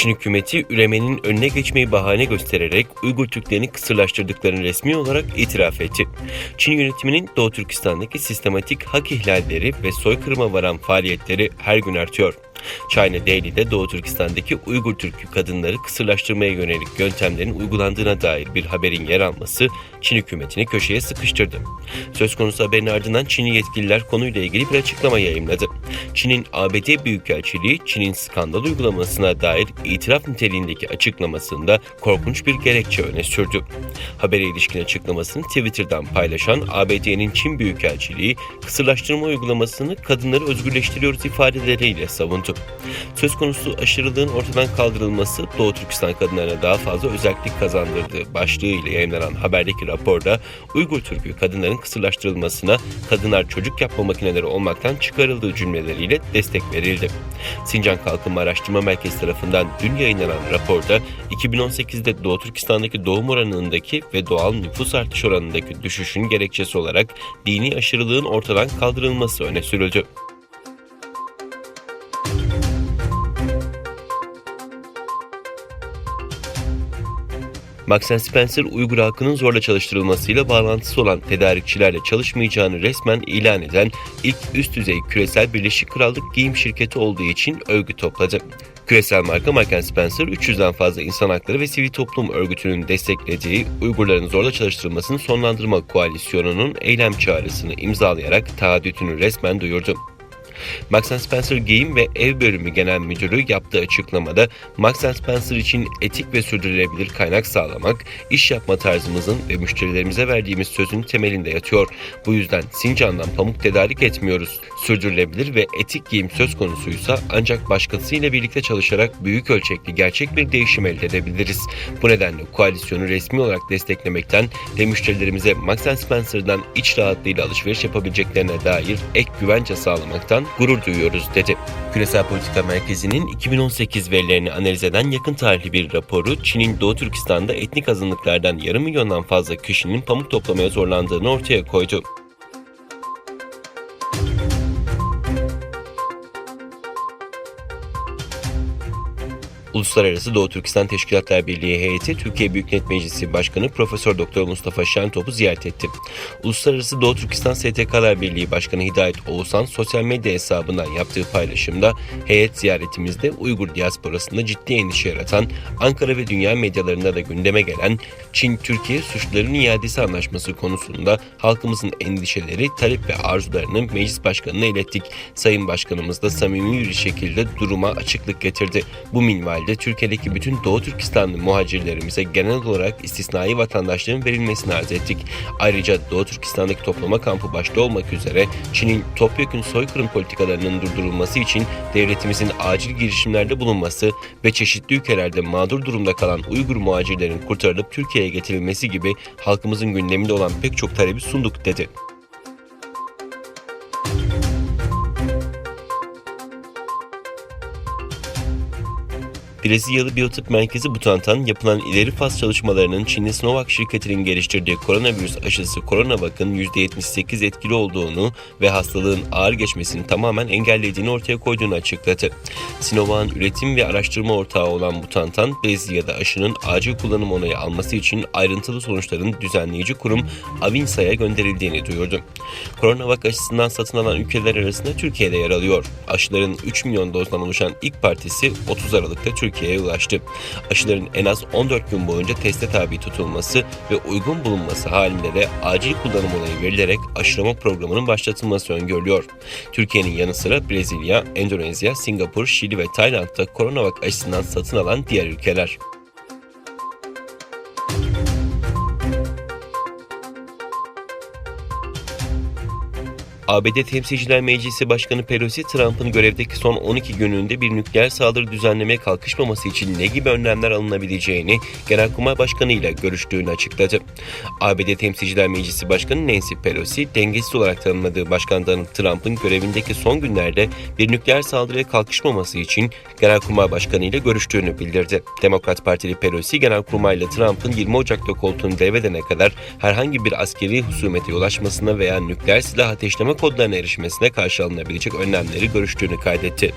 Çin hükümeti üremenin önüne geçmeyi bahane göstererek Uygur Türklerini kısırlaştırdıklarını resmi olarak itiraf etti. Çin yönetiminin Doğu Türkistan'daki sistematik hak ihlalleri ve soykırıma varan faaliyetleri her gün artıyor. China Daily'de Doğu Türkistan'daki Uygur Türk kadınları kısırlaştırmaya yönelik yöntemlerin uygulandığına dair bir haberin yer alması Çin hükümetini köşeye sıkıştırdı. Söz konusu haberin ardından Çinli yetkililer konuyla ilgili bir açıklama yayımladı. Çin'in ABD Büyükelçiliği, Çin'in skandal uygulamasına dair itiraf niteliğindeki açıklamasında korkunç bir gerekçe öne sürdü. Habere ilişkin açıklamasını Twitter'dan paylaşan ABD'nin Çin Büyükelçiliği, kısırlaştırma uygulamasını kadınları özgürleştiriyoruz ifadeleriyle savundu. Söz konusu aşırılığın ortadan kaldırılması Doğu Türkistan kadınlarına daha fazla özellik kazandırdığı başlığıyla yayınlanan haberdeki raporda Uygur Türk'ü kadınların kısırlaştırılmasına kadınlar çocuk yapma makineleri olmaktan çıkarıldığı cümleleriyle destek verildi. Sincan Kalkınma Araştırma Merkezi tarafından dün yayınlanan raporda 2018'de Doğu Türkistan'daki doğum oranındaki ve doğal nüfus artış oranındaki düşüşün gerekçesi olarak dini aşırılığın ortadan kaldırılması öne sürüldü. Marks & Spencer, Uygur halkının zorla çalıştırılmasıyla bağlantısı olan tedarikçilerle çalışmayacağını resmen ilan eden ilk üst düzey küresel Birleşik Krallık giyim şirketi olduğu için övgü topladı. Küresel marka Marks & Spencer, 300'den fazla insan hakları ve sivil toplum örgütünün desteklediği Uygurların zorla çalıştırılmasını sonlandırma koalisyonunun eylem çağrısını imzalayarak taahhütünü resmen duyurdu. Marks & Spencer Giyim ve Ev Bölümü Genel Müdürü yaptığı açıklamada Marks & Spencer için etik ve sürdürülebilir kaynak sağlamak, iş yapma tarzımızın ve müşterilerimize verdiğimiz sözün temelinde yatıyor. Bu yüzden Sincan'dan pamuk tedarik etmiyoruz. Sürdürülebilir ve etik giyim söz konusuysa ancak başkasıyla birlikte çalışarak büyük ölçekli gerçek bir değişim elde edebiliriz. Bu nedenle koalisyonu resmi olarak desteklemekten ve müşterilerimize Marks & Spencer'dan iç rahatlığıyla alışveriş yapabileceklerine dair ek güvence sağlamaktan gurur duyuyoruz dedi. Küresel Politika Merkezi'nin 2018 verilerini analiz eden yakın tarihli bir raporu, Çin'in Doğu Türkistan'da etnik azınlıklardan yarım milyondan fazla kişinin pamuk toplamaya zorlandığını ortaya koydu. Uluslararası Doğu Türkistan Teşkilatlar Birliği heyeti Türkiye Büyük Millet Meclisi Başkanı Profesör Doktor Mustafa Şentop'u ziyaret etti. Uluslararası Doğu Türkistan STK'lar Birliği Başkanı Hidayet Oğuzhan sosyal medya hesabından yaptığı paylaşımda heyet ziyaretimizde Uygur diasporasında ciddi endişe yaratan, Ankara ve dünya medyalarında da gündeme gelen Çin-Türkiye suçluların iadesi anlaşması konusunda halkımızın endişeleri, talep ve arzularını meclis başkanına ilettik. Sayın Başkanımız da samimi bir şekilde duruma açıklık getirdi. Bu minvalde Türkiye'deki bütün Doğu Türkistanlı muhacirlerimize genel olarak istisnai vatandaşlığın verilmesini arz ettik. Ayrıca Doğu Türkistan'daki toplama kampı başta olmak üzere Çin'in topyekün soykırım politikalarının durdurulması için devletimizin acil girişimlerde bulunması ve çeşitli ülkelerde mağdur durumda kalan Uygur muhacirlerin kurtarılıp Türkiye'ye getirilmesi gibi halkımızın gündeminde olan pek çok talebi sunduk dedi. Brezilyalı Biyotıp Merkezi Butantan, yapılan ileri faz çalışmalarının Çinli Sinovac şirketinin geliştirdiği koronavirüs aşısı CoronaVac'ın %78 etkili olduğunu ve hastalığın ağır geçmesini tamamen engellediğini ortaya koyduğunu açıkladı. Sinovac'ın üretim ve araştırma ortağı olan Butantan, Brezilya'da aşının acil kullanım onayı alması için ayrıntılı sonuçların düzenleyici kurum Avinsa'ya gönderildiğini duyurdu. CoronaVac aşısından satın alan ülkeler arasında Türkiye'de yer alıyor. Aşıların 3 milyon dozdan oluşan ilk partisi 30 Aralık'ta Türkiye'ye ulaştı. Aşıların en az 14 gün boyunca teste tabi tutulması ve uygun bulunması halinde de acil kullanım onayı verilerek aşılama programının başlatılması öngörülüyor. Türkiye'nin yanı sıra Brezilya, Endonezya, Singapur, Şili ve Tayland'da CoronaVac aşısından satın alan diğer ülkeler. ABD Temsilciler Meclisi Başkanı Pelosi, Trump'ın görevdeki son 12 gününde bir nükleer saldırı düzenlemeye kalkışmaması için ne gibi önlemler alınabileceğini Genelkurmay Başkanı ile görüştüğünü açıkladı. ABD Temsilciler Meclisi Başkanı Nancy Pelosi, dengesiz olarak tanımladığı Başkan Donald Trump'ın görevindeki son günlerde bir nükleer saldırıya kalkışmaması için Genelkurmay Başkanı ile görüştüğünü bildirdi. Demokrat Partili Pelosi, Genelkurmay ile Trump'ın 20 Ocak'ta koltuğunu devredene kadar herhangi bir askeri husumete yol açmasına veya nükleer silah ateşleme kodlarına erişmesine karşı alınabilecek önlemleri görüştüğünü kaydetti.